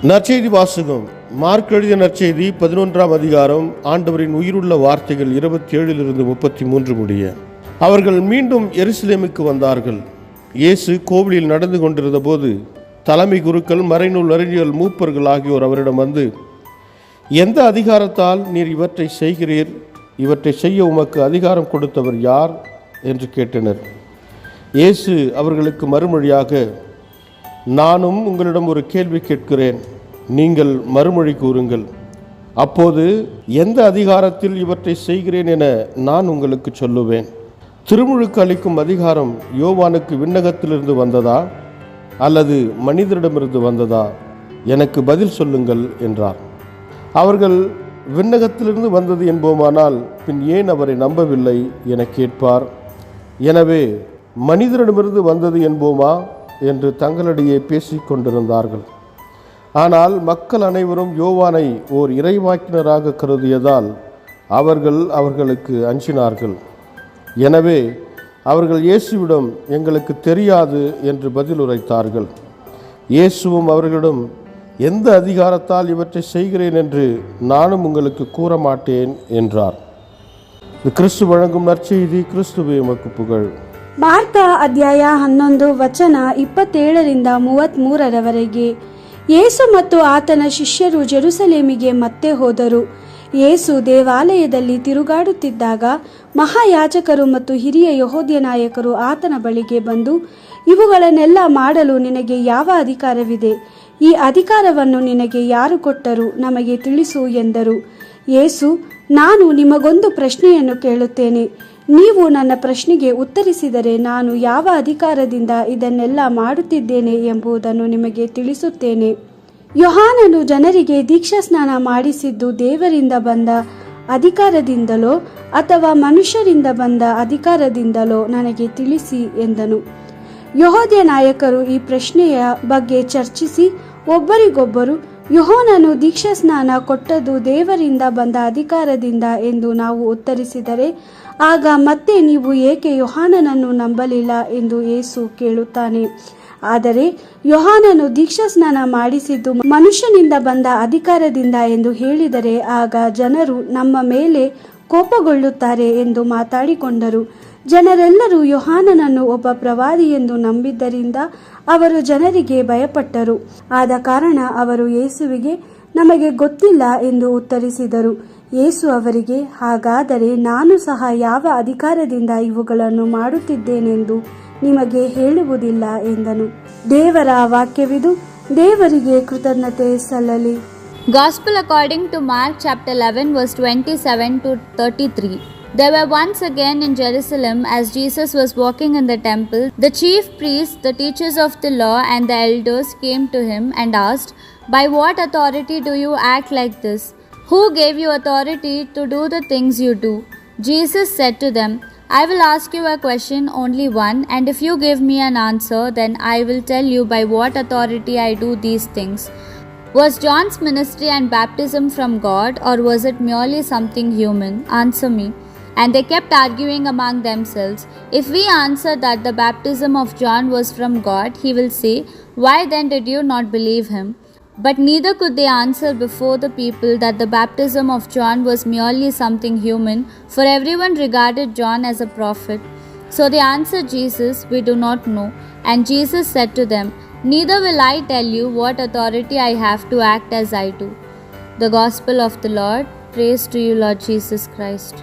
நற்செய்தி வாசகம். மார்க் எழுதிய நற்செய்தி 11ஆம் அதிகாரம். ஆண்டவரின் உயிருள்ள வார்த்தைகள் 27 33 முடிய. அவர்கள் மீண்டும் எருசலேமுக்கு வந்தார்கள். இயேசு கோவிலில் நடந்து கொண்டிருந்த போது தலைமை குருக்கள், மறைநூல் அறிஞர்கள், மூப்பர்கள் ஆகியோர் அவரிடம் வந்து, எந்த அதிகாரத்தால் நீர் இவற்றை செய்கிறீர்? இவற்றை செய்ய உமக்கு அதிகாரம் கொடுத்தவர் யார் என்று கேட்டனர். இயேசு அவர்களுக்கு மறுமொழியாக, நானும் உங்களிடம் ஒரு கேள்வி கேட்கிறேன், நீங்கள் மறுமொழி கூறுங்கள். அப்போது எந்த அதிகாரத்தில் இவற்றை செய்கிறேன் என நான் உங்களுக்கு சொல்லுவேன். திருமுழுக்கு அளிக்கும் அதிகாரம் யோவானுக்கு விண்ணகத்திலிருந்து வந்ததா அல்லது மனிதரிடமிருந்து வந்ததா? எனக்கு பதில் சொல்லுங்கள் என்றார். அவர்கள் விண்ணகத்திலிருந்து வந்தது என்போமானால் பின் ஏன் அவரை நம்பவில்லை என கேட்பார். எனவே மனிதரிடமிருந்து வந்தது என்போமா என்று தங்களிடையே பேசிக் கொண்டிருந்தார்கள். ஆனால் மக்கள் அனைவரும் யோவானை ஓர் இறைவாக்கினராக கருதியதால் அவர்களுக்கு அஞ்சினார்கள். எனவே அவர்கள் இயேசுவிடம், எங்களுக்கு தெரியாது என்று பதில் உரைத்தார்கள். இயேசுவும் அவர்களிடம், எந்த அதிகாரத்தால் இவற்றை செய்கிறேன் என்று நானும் உங்களுக்கு கூற மாட்டேன் என்றார். கிறிஸ்து வழங்கும் நற்செய்தி. கிறிஸ்துவே உமக்கு புகழ். ಮಾರ್ಕ ಅಧ್ಯಾಯ 11 ವಚನ 27-33 ಯೇಸು ಮತ್ತು ಆತನ ಶಿಷ್ಯರು ಜೆರುಸಲೇಮಿಗೆ ಮತ್ತೆ ಹೋದರು. ಯೇಸು ದೇವಾಲಯದಲ್ಲಿ ತಿರುಗಾಡುತ್ತಿದ್ದಾಗ ಮಹಾಯಾಜಕರು ಮತ್ತು ಹಿರಿಯ ಯೆಹೂದ್ಯ ನಾಯಕರು ಆತನ ಬಳಿಗೆ ಬಂದು, ಇವುಗಳನ್ನೆಲ್ಲ ಮಾಡಲು ನಿನಗೆ ಯಾವ ಅಧಿಕಾರವಿದೆ? ಈ ಅಧಿಕಾರವನ್ನು ನಿನಗೆ ಯಾರು ಕೊಟ್ಟರು? ನಮಗೆ ತಿಳಿಸು ಎಂದರು. ಯೇಸು, ನಾನು ನಿಮಗೊಂದು ಪ್ರಶ್ನೆಯನ್ನು ಕೇಳುತ್ತೇನೆ. ನೀವು ನನ್ನ ಪ್ರಶ್ನೆಗೆ ಉತ್ತರಿಸಿದರೆ ನಾನು ಯಾವ ಅಧಿಕಾರದಿಂದ ಇದನ್ನೆಲ್ಲ ಮಾಡುತ್ತಿದ್ದೇನೆ ಎಂಬುದನ್ನು ನಿಮಗೆ ತಿಳಿಸುತ್ತೇನೆ. ಯೋಹಾನನು ಜನರಿಗೆ ದೀಕ್ಷಾಸ್ನಾನ ಮಾಡಿಸಿದ್ದು ದೇವರಿಂದ ಬಂದ ಅಧಿಕಾರದಿಂದಲೋ ಅಥವಾ ಮನುಷ್ಯರಿಂದ ಬಂದ ಅಧಿಕಾರದಿಂದಲೋ ನನಗೆ ತಿಳಿಸಿ ಎಂದನು. ಯೆಹೂದ್ಯ ನಾಯಕರು ಈ ಪ್ರಶ್ನೆಯ ಬಗ್ಗೆ ಚರ್ಚಿಸಿ ಒಬ್ಬರಿಗೊಬ್ಬರು, ಯೋಹಾನನು ದೀಕ್ಷಾಸ್ನಾನ ಕೊಟ್ಟದ್ದು ದೇವರಿಂದ ಬಂದ ಅಧಿಕಾರದಿಂದ ಎಂದು ನಾವು ಉತ್ತರಿಸಿದರೆ, ಆಗ ಮತ್ತೆ ನೀವು ಏಕೆ ಯೋಹಾನನನ್ನು ನಂಬಲಿಲ್ಲ ಎಂದು ಯೇಸು ಕೇಳುತ್ತಾನೆ. ಆದರೆ ಯೋಹಾನನು ದೀಕ್ಷಾಸ್ನಾನ ಮಾಡಿಸಿದ್ದು ಮನುಷ್ಯನಿಂದ ಬಂದ ಅಧಿಕಾರದಿಂದ ಎಂದು ಹೇಳಿದರೆ, ಆಗ ಜನರು ನಮ್ಮ ಮೇಲೆ ಕೋಪಗೊಳ್ಳುತ್ತಾರೆ ಎಂದು ಮಾತಾಡಿಕೊಂಡರು. ಜನರೆಲ್ಲರೂ ಯೋಹಾನನನ್ನು ಒಬ್ಬ ಪ್ರವಾದಿ ಎಂದು ನಂಬಿದ್ದರಿಂದ ಅವರು ಜನರಿಗೆ ಭಯಪಟ್ಟರು. ಆದ ಕಾರಣ ಅವರು ಯೇಸುವಿಗೆ, ನಮಗೆ ಗೊತ್ತಿಲ್ಲ ಎಂದು ಉತ್ತರಿಸಿದರು. ಯೇಸು ಅವರಿಗೆ, ಹಾಗಾದರೆ ನಾನು ಸಹ ಯಾವ ಅಧಿಕಾರದಿಂದ ಇವುಗಳನ್ನು ಮಾಡುತ್ತಿದ್ದೇನೆಂದು ನಿಮಗೆ ಹೇಳುವುದಿಲ್ಲ ಎಂದನು. ದೇವರ ವಾಕ್ಯವಿದು. ದೇವರಿಗೆ ಕೃತಜ್ಞತೆ ಸಲ್ಲಲಿ. Gospel according to Mark chapter 11 verse 27-33. There were once again in Jerusalem, as Jesus was walking in the temple, the chief priests, the teachers of the law, and the elders came to him and asked, by what authority do you act like this? Who gave you authority to do the things you do? Jesus said to them, I will ask you a question, only one, and if you give me an answer, then I will tell you by what authority I do these things. Was John's ministry and baptism from God, or was it merely something human? Answer me. And they kept arguing among themselves. If we answer that the baptism of John was from God, he will say, why then did you not believe him? But neither could they answer before the people that the baptism of John was merely something human, for everyone regarded John as a prophet. So they answered Jesus, we do not know. And Jesus said to them, neither will I tell you what authority I have to act as I do. The Gospel of the Lord. Praise to you, Lord Jesus Christ.